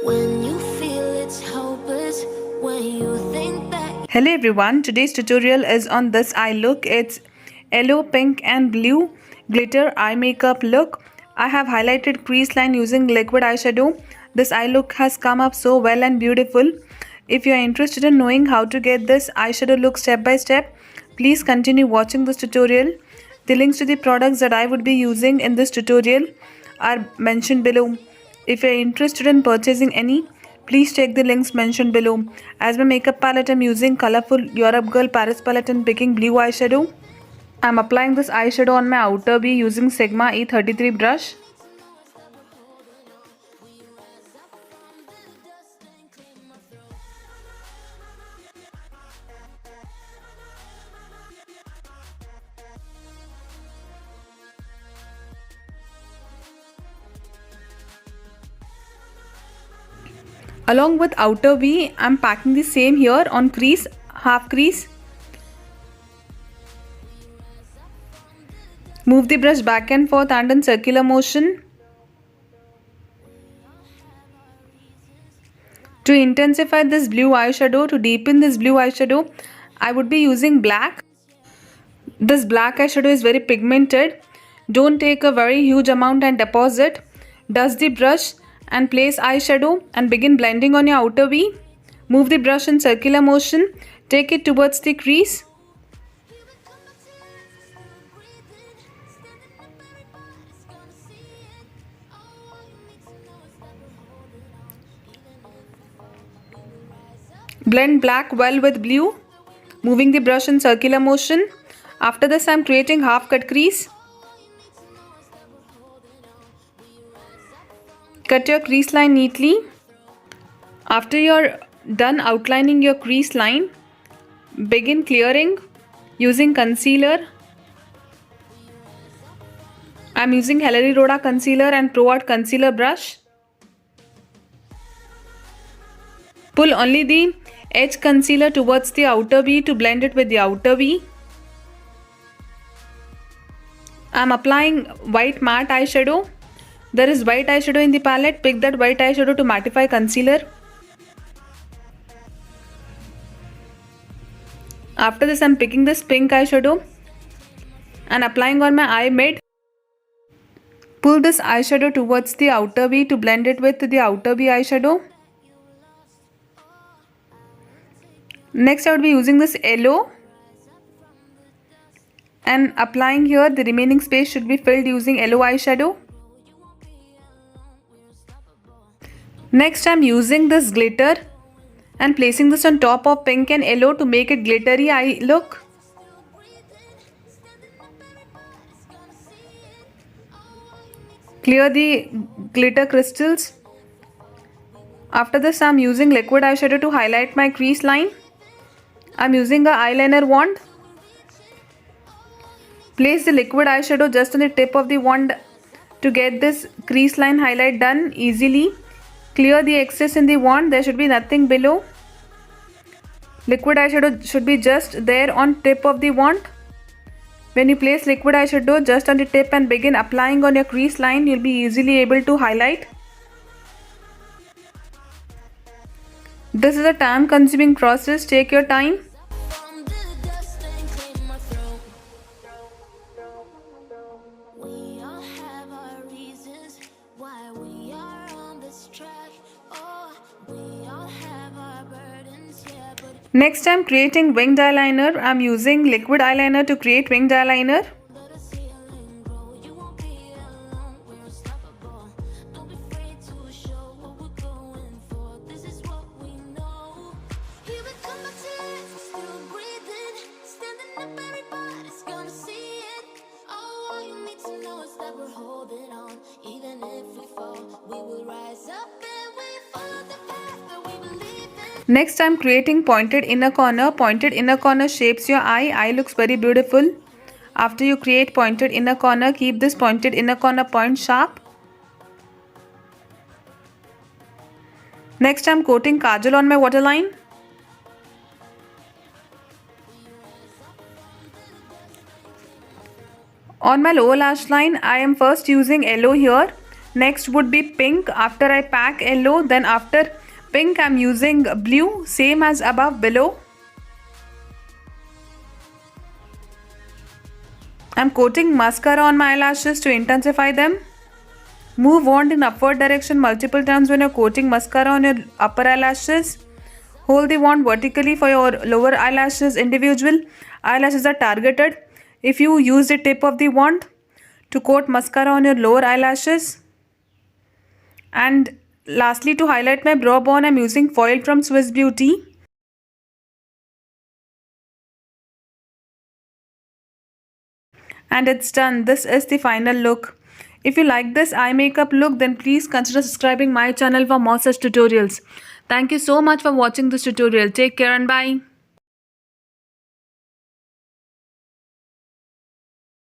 When you feel it's hopeless, when you think that. Hello everyone, today's tutorial is on this eye look. It's yellow, pink and blue glitter eye makeup look. I have highlighted crease line using liquid eyeshadow. This eye look has come up so well and beautiful. If you are interested in knowing how to get this eyeshadow look step by step, please continue watching this tutorial. The links to the products that I would be using in this tutorial are mentioned below. If you are interested in purchasing any, please check the links mentioned below. As my makeup palette, I'm using Colourful Europe Girl Paris palette and picking blue eyeshadow. I'm applying this eyeshadow on my outer V using Sigma E33 brush. Along with outer V, I'm packing the same here on crease, half crease. Move the brush back and forth and in circular motion. To intensify this blue eyeshadow, to deepen this blue eyeshadow, I would be using black. This black eyeshadow is very pigmented. Don't take a very huge amount and deposit. Dust the brush and place eyeshadow and begin blending on your outer V. Move the brush in circular motion. Take it towards the crease. Blend black well with blue. Moving the brush in circular motion. After this, I am creating half cut crease. Cut your crease line neatly. After you're done outlining your crease line, begin clearing using concealer. I'm using Hilary Rhoda concealer and Pro Art concealer brush. Pull only the edge concealer towards the outer V to blend it with the outer V. I'm applying white matte eyeshadow. There is white eyeshadow in the palette. Pick that white eyeshadow to mattify concealer. After this, I'm picking this pink eyeshadow and applying on my eye mid. Pull this eyeshadow towards the outer V to blend it with the outer V eyeshadow. Next, I would be using this yellow and applying here. The remaining space should be filled using yellow eyeshadow. Next, I'm using this glitter and placing this on top of pink and yellow to make it glittery eye look. Clear the glitter crystals. After this, I'm using liquid eyeshadow to highlight my crease line. I'm using a eyeliner wand. Place the liquid eyeshadow just on the tip of the wand to get this crease line highlight done easily. Clear the excess in the wand. There should be nothing below. Liquid eyeshadow should be just there on tip of the wand. When you place liquid eyeshadow just on the tip and begin applying on your crease line, you'll be easily able to highlight. This is a time consuming process. Take your time. Next, I'm creating winged eyeliner. I'm using liquid eyeliner to create winged eyeliner. Next, I'm creating pointed inner corner. Pointed inner corner shapes your eye. Eye looks very beautiful. After you create pointed inner corner, keep this pointed inner corner point sharp. Next, I'm coating kajal on my waterline. On my lower lash line, I am first using yellow here Next would be pink. After I pack yellow, then after pink I'm using blue, same as above below. I'm coating mascara on my eyelashes to intensify them. Move wand in upward direction multiple times when you're coating mascara on your upper eyelashes. Hold the wand vertically for your lower eyelashes. Individual eyelashes are targeted. If you use the tip of the wand to coat mascara on your lower eyelashes. And lastly, to highlight my brow bone, I'm using foil from Swiss Beauty. And it's done. This is the final look. If you like this eye makeup look, then please consider subscribing my channel for more such tutorials. Thank you so much for watching this tutorial. Take care and bye.